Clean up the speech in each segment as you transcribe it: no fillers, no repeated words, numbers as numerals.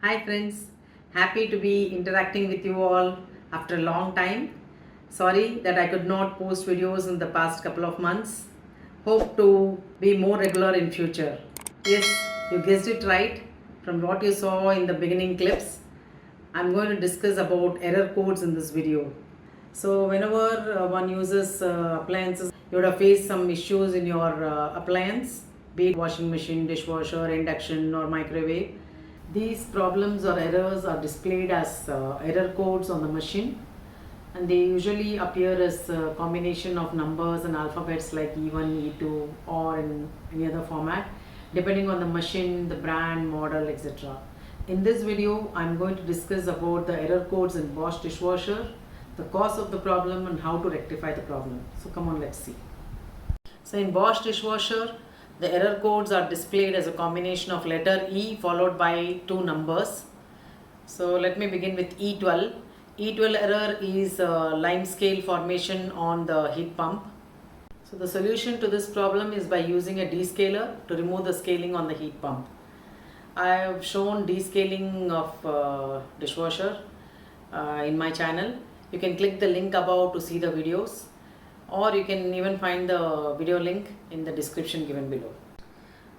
Hi friends, happy to be interacting with you all after a long time. Sorry that I could not post videos in the past couple of months. Hope to be more regular in future. Yes, you guessed it right. From what you saw in the beginning clips, I'm going to discuss about error codes in this video. So whenever one uses appliances, you would have faced some issues in your appliance, be it washing machine, dishwasher, induction or microwave. These problems or errors are displayed as error codes on the machine, and they usually appear as a combination of numbers and alphabets like E1, E2 or in any other format depending on the machine, the brand, model, etc. In this video, I am going to discuss about the error codes in Bosch Dishwasher, the cause of the problem and how to rectify the problem. So come on, let's see. So in Bosch Dishwasher, the error codes are displayed as a combination of letter E followed by two numbers. So let me begin with E12. E12 error is limescale formation on the heat pump. So the solution to this problem is by using a descaler to remove the scaling on the heat pump. I have shown descaling of dishwasher in my channel. You can click the link above to see the videos, or you can even find the video link in the description given below.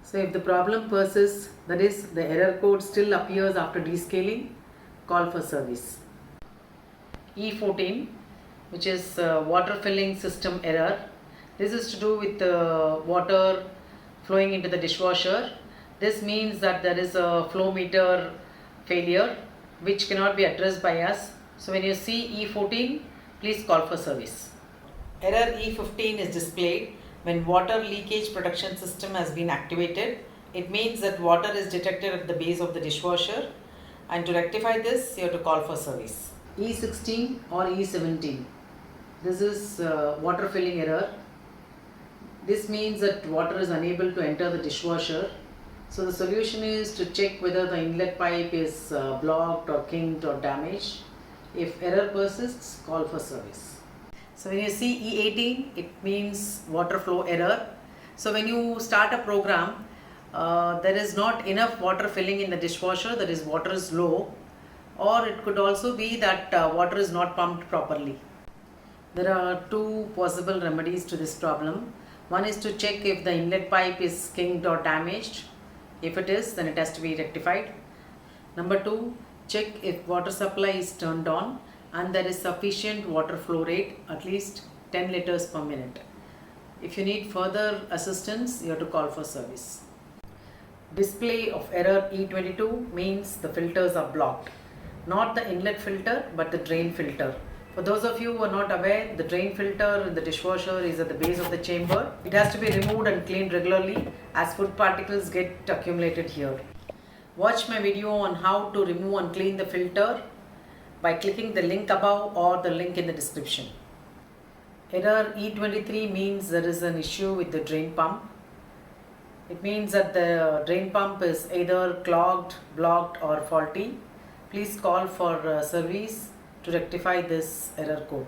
So if the problem persists, that is the error code still appears after descaling, call for service. E14, which is water filling system error. This is to do with water flowing into the dishwasher. This means that there is a flow meter failure which cannot be addressed by us. So when you see E14, please call for service. Error E15 is displayed when water leakage protection system has been activated. It means that water is detected at the base of the dishwasher, and to rectify this you have to call for service. E16 or E17. This is water filling error. This means that water is unable to enter the dishwasher. So the solution is to check whether the inlet pipe is blocked or kinked or damaged. If error persists, call for service. So when you see E18, it means water flow error. So when you start a program, there is not enough water filling in the dishwasher, that is water is low, or it could also be that water is not pumped properly. There are two possible remedies to this problem. One is to check if the inlet pipe is kinked or damaged. If it is, then it has to be rectified. Number two, check if water supply is turned on and there is sufficient water flow rate, at least 10 liters per minute. If you need further assistance, you have to call for service. Display of error E22 means the filters are blocked. Not the inlet filter, but the drain filter. For those of you who are not aware, the drain filter in the dishwasher is at the base of the chamber. It has to be removed and cleaned regularly as food particles get accumulated here. Watch my video on how to remove and clean the filter by clicking the link above or the link in the description. Error E23 means there is an issue with the drain pump. It means that the drain pump is either clogged, blocked or faulty. Please call for service to rectify this error code.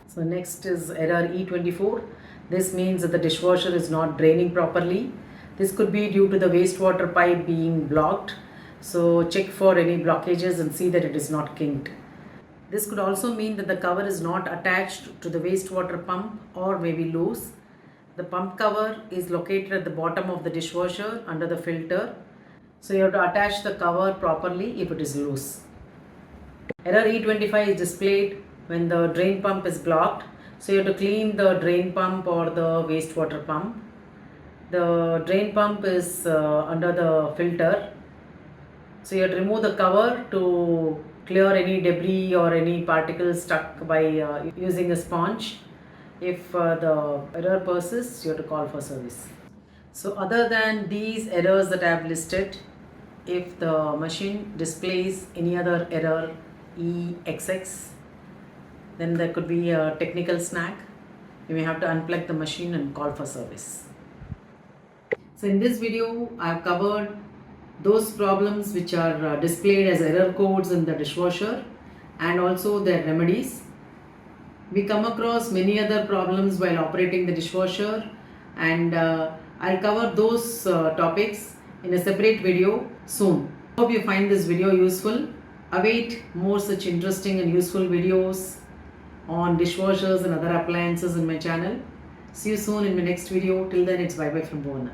So next is error E24. This means that the dishwasher is not draining properly. This could be due to the wastewater pipe being blocked. So check for any blockages and see that it is not kinked. This could also mean that the cover is not attached to the wastewater pump or may be loose. The pump cover is located at the bottom of the dishwasher under the filter. So you have to attach the cover properly if it is loose. Error E25 is displayed when the drain pump is blocked. So you have to clean the drain pump or the wastewater pump. The drain pump is under the filter. So you have to remove the cover to clear any debris or any particles stuck by using a sponge. If the error persists, you have to call for service. So other than these errors that I have listed, if the machine displays any other error EXX, then there could be a technical snag. You may have to unplug the machine and call for service. So in this video, I have covered those problems which are displayed as error codes in the dishwasher and also their remedies. We come across many other problems while operating the dishwasher, and I'll cover those topics in a separate video soon. Hope you find this video useful. Await more such interesting and useful videos on dishwashers and other appliances in my channel. See you soon in my next video. Till then, it's bye bye from Bhuwana.